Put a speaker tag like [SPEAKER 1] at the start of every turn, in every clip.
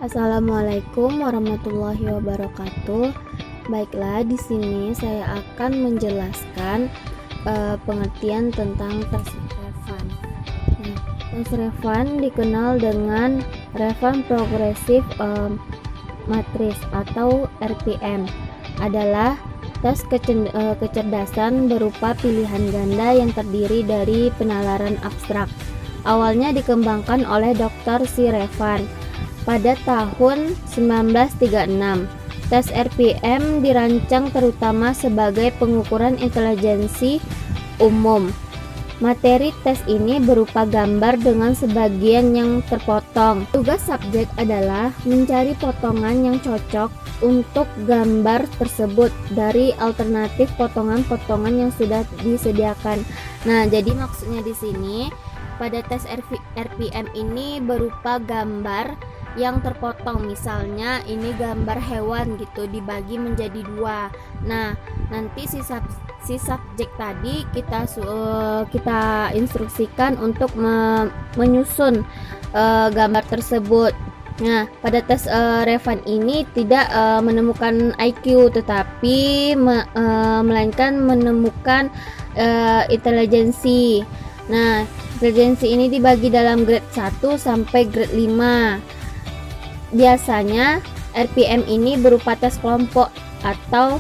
[SPEAKER 1] Assalamualaikum warahmatullahi wabarakatuh. Baiklah, di sini saya akan menjelaskan pengertian tentang tes Revand. Tes Revand dikenal dengan Revand Progressive Matrix atau RPM, adalah tes kecerdasan berupa pilihan ganda yang terdiri dari penalaran abstrak. Awalnya dikembangkan oleh Dr. C. Revand pada tahun 1936. Tes RPM dirancang terutama sebagai pengukuran intelijensi umum. Materi tes ini berupa gambar dengan sebagian yang terpotong. Tugas subjek adalah mencari potongan yang cocok untuk gambar tersebut dari alternatif potongan-potongan yang sudah disediakan. Nah, jadi maksudnya di sini pada tes RPM ini berupa gambar yang terpotong, misalnya ini gambar hewan gitu dibagi menjadi dua. Nah, nanti si subjek tadi kita instruksikan untuk menyusun gambar tersebut. Nah, pada tes Revand ini tidak menemukan IQ, tetapi melainkan menemukan intelijensi. Nah, intelijensi ini dibagi dalam grade 1 sampai grade 5. Biasanya RPM ini berupa tes kelompok atau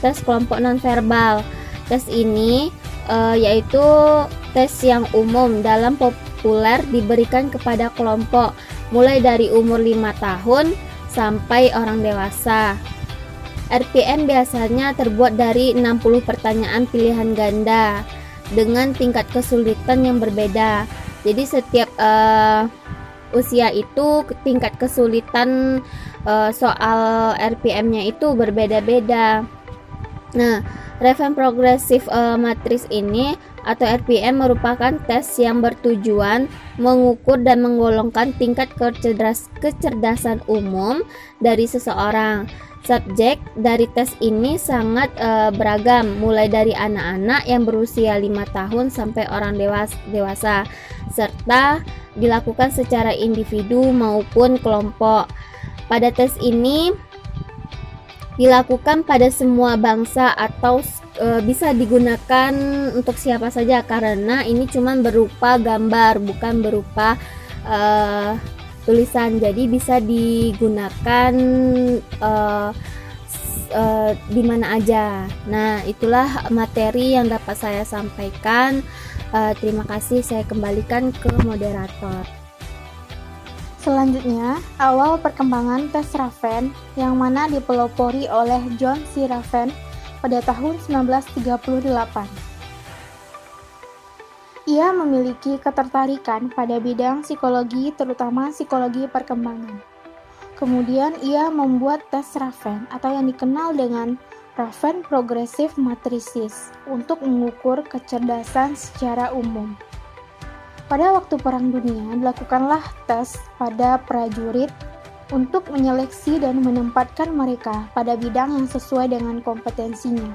[SPEAKER 1] tes kelompok nonverbal. Tes ini yaitu tes yang umum dalam populer diberikan kepada kelompok mulai dari umur 5 tahun sampai orang dewasa. RPM biasanya terbuat dari 60 pertanyaan pilihan ganda dengan tingkat kesulitan yang berbeda. Jadi setiap usia itu tingkat kesulitan soal RPM-nya itu berbeda-beda. Nah, Revand Progressive Matrix ini atau RPM merupakan tes yang bertujuan mengukur dan menggolongkan tingkat kecerdasan umum dari seseorang. Subjek dari tes ini sangat beragam, mulai dari anak-anak yang berusia 5 tahun sampai orang dewasa, serta dilakukan secara individu maupun kelompok. Pada tes ini dilakukan pada semua bangsa atau bisa digunakan untuk siapa saja, karena ini cuma berupa gambar, bukan berupa tulisan, jadi bisa digunakan di mana aja. Nah, itulah materi yang dapat saya sampaikan. Terima kasih, saya kembalikan ke moderator.
[SPEAKER 2] Selanjutnya, awal perkembangan tes Revand yang mana dipelopori oleh John C. Revand pada tahun 1938. Ia memiliki ketertarikan pada bidang psikologi, terutama psikologi perkembangan. Kemudian ia membuat tes Revand atau yang dikenal dengan Revand Progressive Matrices untuk mengukur kecerdasan secara umum. Pada waktu Perang Dunia dilakukanlah tes pada prajurit untuk menyeleksi dan menempatkan mereka pada bidang yang sesuai dengan kompetensinya.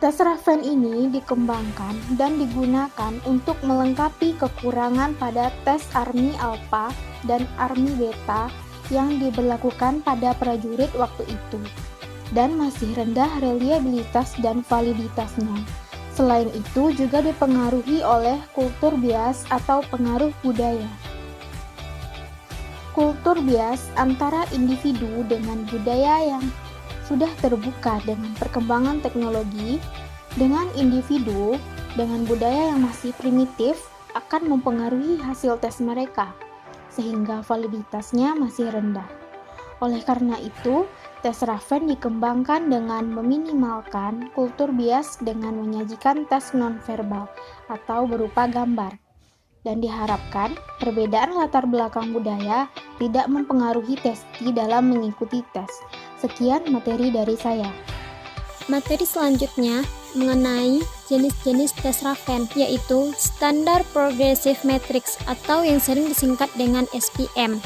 [SPEAKER 2] Tes Revand ini dikembangkan dan digunakan untuk melengkapi kekurangan pada tes Army Alpha dan Army Beta yang diberlakukan pada prajurit waktu itu, dan masih rendah reliabilitas dan validitasnya. Selain itu juga dipengaruhi oleh kultur bias atau pengaruh budaya. Kultur bias antara individu dengan budaya yang sudah terbuka dengan perkembangan teknologi, dengan individu dengan budaya yang masih primitif akan mempengaruhi hasil tes mereka, sehingga validitasnya masih rendah. Oleh karena itu, tes Revand dikembangkan dengan meminimalkan kultur bias dengan menyajikan tes nonverbal atau berupa gambar, dan diharapkan perbedaan latar belakang budaya tidak mempengaruhi testi dalam mengikuti tes. Sekian materi dari saya.
[SPEAKER 3] Materi selanjutnya mengenai jenis-jenis tes Revand, yaitu Standard Progressive Matrix atau yang sering disingkat dengan SPM.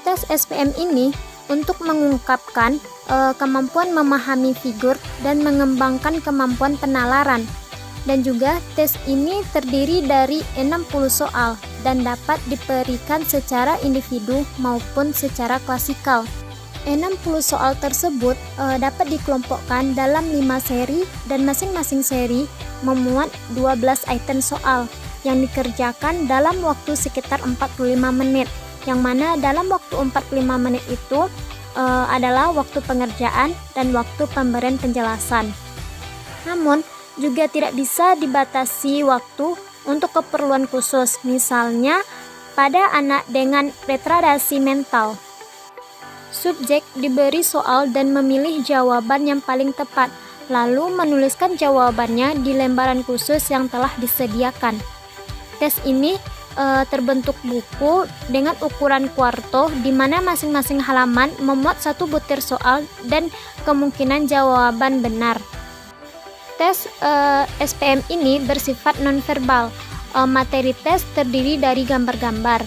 [SPEAKER 3] Tes SPM ini untuk mengungkapkan kemampuan memahami figur dan mengembangkan kemampuan penalaran. Dan juga tes ini terdiri dari 60 soal dan dapat diberikan secara individu maupun secara klasikal. 60 soal tersebut dapat dikelompokkan dalam 5 seri dan masing-masing seri memuat 12 item soal yang dikerjakan dalam waktu sekitar 45 menit, yang mana dalam waktu 45 menit itu adalah waktu pengerjaan dan waktu pemberian penjelasan. Namun, juga tidak bisa dibatasi waktu untuk keperluan khusus, misalnya pada anak dengan retardasi mental. Subjek diberi soal dan memilih jawaban yang paling tepat, lalu menuliskan jawabannya di lembaran khusus yang telah disediakan. Tes ini terbentuk buku dengan ukuran kuarto, di mana masing-masing halaman memuat 1 butir soal dan kemungkinan jawaban benar. Tes SPM ini bersifat nonverbal. Materi tes terdiri dari gambar-gambar.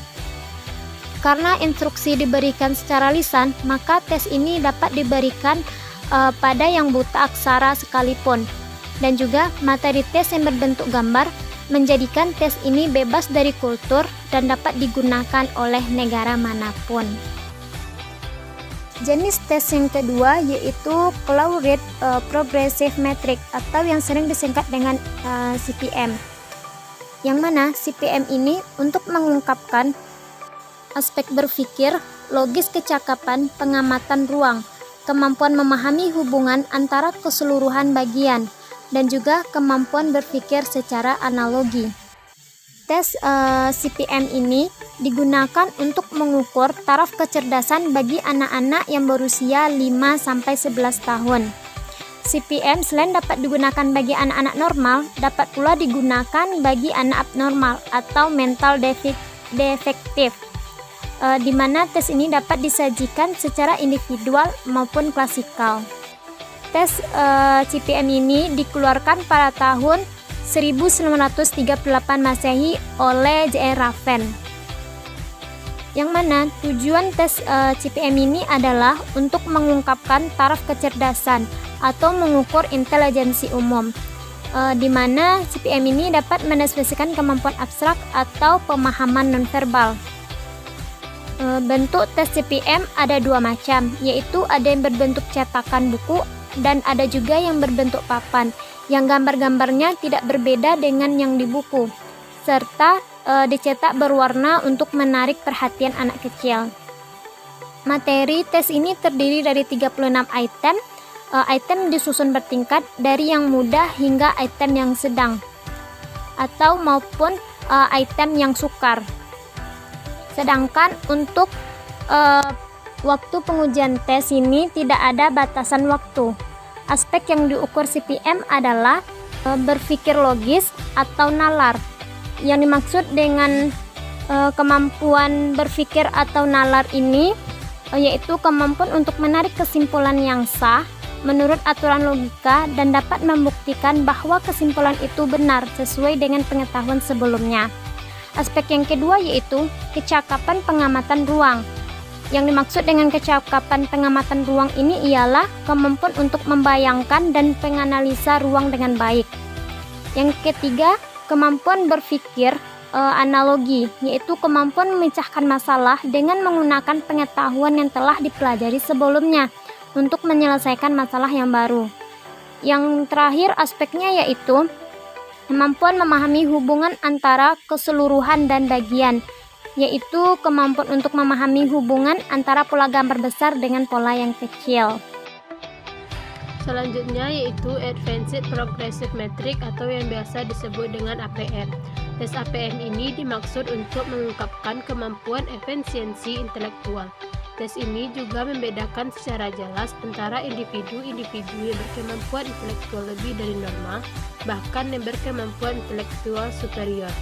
[SPEAKER 3] Karena instruksi diberikan secara lisan, maka tes ini dapat diberikan pada yang buta aksara sekalipun. Dan juga materi tes yang berbentuk gambar menjadikan tes ini bebas dari kultur dan dapat digunakan oleh negara manapun. Jenis tes yang kedua yaitu Close-Read Progressive Metric atau yang sering disingkat dengan CPM. Yang mana CPM ini untuk mengungkapkan aspek berpikir, logis kecakapan, pengamatan ruang, kemampuan memahami hubungan antara keseluruhan bagian, dan juga kemampuan berpikir secara analogi. Tes CPM ini digunakan untuk mengukur taraf kecerdasan bagi anak-anak yang berusia 5-11 tahun. CPM selain dapat digunakan bagi anak-anak normal, dapat pula digunakan bagi anak abnormal atau mental defektif, di mana tes ini dapat disajikan secara individual maupun klasikal. Tes CPM ini dikeluarkan pada tahun 1938 Masehi oleh J.R. Raven. Yang mana tujuan tes CPM ini adalah untuk mengungkapkan taraf kecerdasan atau mengukur intelijensi umum, di mana CPM ini dapat mendeskripsikan kemampuan abstrak atau pemahaman nonverbal. Bentuk tes CPM ada 2 macam, yaitu ada yang berbentuk cetakan buku dan ada juga yang berbentuk papan, yang gambar-gambarnya tidak berbeda dengan yang di buku, serta dicetak berwarna untuk menarik perhatian anak kecil. Materi tes ini terdiri dari 36 item. Item disusun bertingkat dari yang mudah hingga item yang sedang, atau maupun item yang sukar. Sedangkan untuk waktu pengujian tes ini tidak ada batasan waktu. Aspek yang diukur CPM adalah berpikir logis atau nalar. Yang dimaksud dengan kemampuan berpikir atau nalar ini yaitu kemampuan untuk menarik kesimpulan yang sah menurut aturan logika dan dapat membuktikan bahwa kesimpulan itu benar sesuai dengan pengetahuan sebelumnya. Aspek yang kedua yaitu kecakapan pengamatan ruang. Yang dimaksud dengan kecakapan pengamatan ruang ini ialah kemampuan untuk membayangkan dan menganalisa ruang dengan baik. Yang ketiga, kemampuan berpikir analogi, yaitu kemampuan memecahkan masalah dengan menggunakan pengetahuan yang telah dipelajari sebelumnya untuk menyelesaikan masalah yang baru. Yang terakhir aspeknya yaitu kemampuan memahami hubungan antara keseluruhan dan bagian, yaitu kemampuan untuk memahami hubungan antara pola gambar besar dengan pola yang kecil.
[SPEAKER 4] Selanjutnya yaitu Advanced Progressive Metric atau yang biasa disebut dengan APM. Tes APM ini dimaksud untuk mengungkapkan kemampuan efisiensi intelektual. Tes ini juga membedakan secara jelas antara individu-individu yang berkemampuan intelektual lebih dari normal, bahkan yang berkemampuan intelektual superior.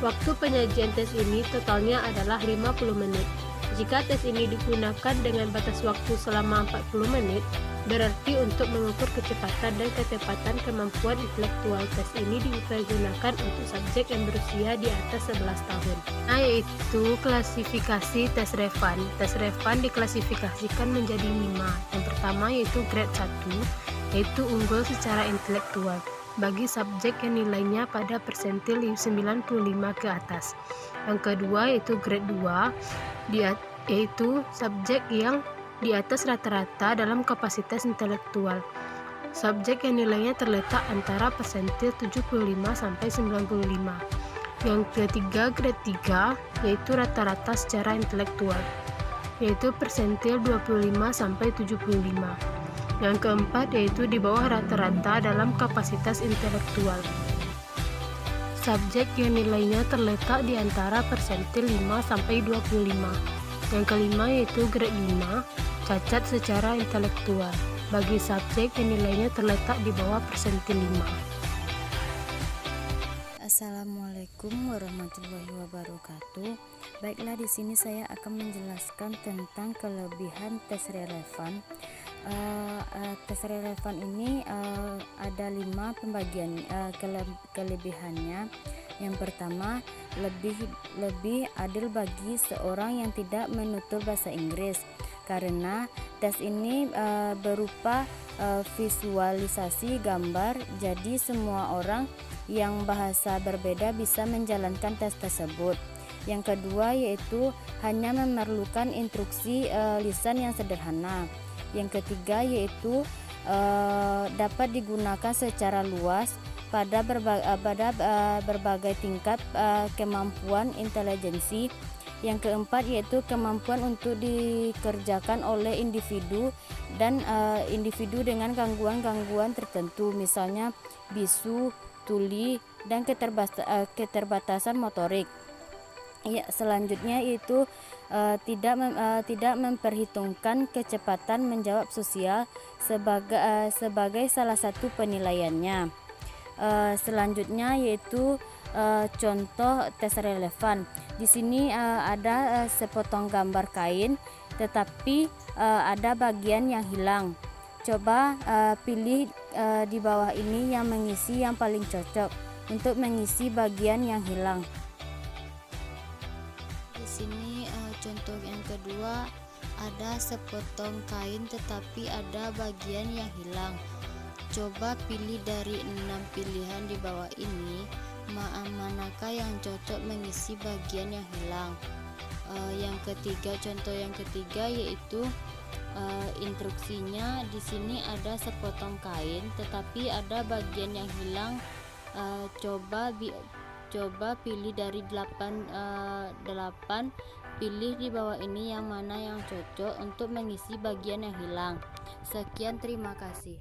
[SPEAKER 4] Waktu penyajian tes ini totalnya adalah 50 menit. Jika tes ini digunakan dengan batas waktu selama 40 menit, berarti untuk mengukur kecepatan dan ketepatan kemampuan intelektual. Tes ini dipergunakan untuk subjek yang berusia di atas 11 tahun. Yaitu klasifikasi tes Revan. Tes Revan diklasifikasikan menjadi 5. Yang pertama yaitu grade 1, yaitu unggul secara intelektual. bagi subjek yang nilainya pada persentil 95 ke atas. Yang kedua yaitu grade 2, yaitu subjek yang di atas rata-rata dalam kapasitas intelektual. Subjek yang nilainya terletak antara persentil 75 sampai 95. Yang ketiga grade 3 yaitu rata-rata secara intelektual, yaitu persentil 25 sampai 75. Yang keempat yaitu di bawah rata-rata dalam kapasitas intelektual. Subjek yang nilainya terletak di antara persentil 5 sampai 25. Yang kelima yaitu grade 5, cacat secara intelektual, bagi subjek yang nilainya terletak di bawah persentil 5.
[SPEAKER 5] Assalamualaikum warahmatullahi wabarakatuh. Baiklah, di sini saya akan menjelaskan tentang kelebihan tes relevan. Tes relevan ini ada 5 pembagian kelebihannya. Yang pertama, lebih adil bagi seorang yang tidak menutur bahasa Inggris, karena tes ini berupa visualisasi gambar, jadi semua orang yang bahasa berbeda bisa menjalankan tes tersebut. Yang kedua yaitu hanya memerlukan instruksi lisan yang sederhana. Yang ketiga yaitu dapat digunakan secara luas pada berbagai tingkat kemampuan intelijensi. Yang keempat yaitu kemampuan untuk dikerjakan oleh individu dan individu dengan gangguan-gangguan tertentu, misalnya bisu, tuli, dan keterbatasan motorik. Ya, selanjutnya itu tidak memperhitungkan kecepatan menjawab sosial sebagai salah satu penilaiannya. Selanjutnya yaitu contoh tes relevan. Di sini ada sepotong gambar kain, tetapi ada bagian yang hilang. Coba pilih di bawah ini yang mengisi yang paling cocok untuk mengisi bagian yang hilang. Di sini contoh yang kedua, ada sepotong kain tetapi ada bagian yang hilang. Coba pilih dari 6 pilihan di bawah ini, manakah yang cocok mengisi bagian yang hilang. Contoh yang ketiga yaitu instruksinya. Di sini ada sepotong kain tetapi ada bagian yang hilang. Coba pilih dari 8, pilih di bawah ini yang mana yang cocok untuk mengisi bagian yang hilang. Sekian, terima kasih.